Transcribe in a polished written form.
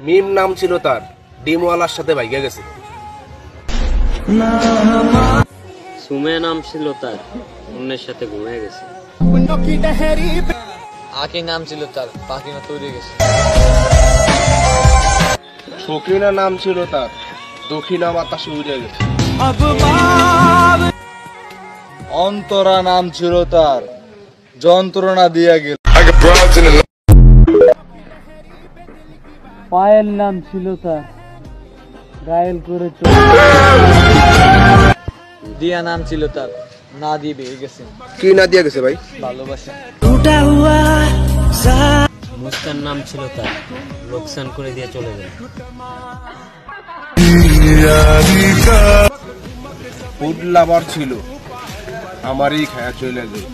মিম নাম ছিল তার, ডিমওয়ালার সাথে ভাইগা গেছে। সুমে নাম ছিল তার, অন্যের সাথে ঘুমিয়ে গেছে। আকি নাম ছিল তার, পাখি না তৈরি গেছে। সকিনা নাম ছিল তার, দক্ষিণা বাতাসে উড়ে গেছে। অন্তরা নাম ছিল তার, যন্ত্রণা দিয়া গেল। পায়েল নাম ছিল তার, ঘায়েল করে চলে। দিয়া নাম ছিল তার, না দিয়ে বেরিয়ে গেছে। কি না দিয়ে গেছে ভাই? ভালোবাসা। মুস্কান নাম ছিল তার, লোকসান করে দিয়ে চলে গেল। ফুড লাভার ছিল, আমারই খায়া চলে গেল।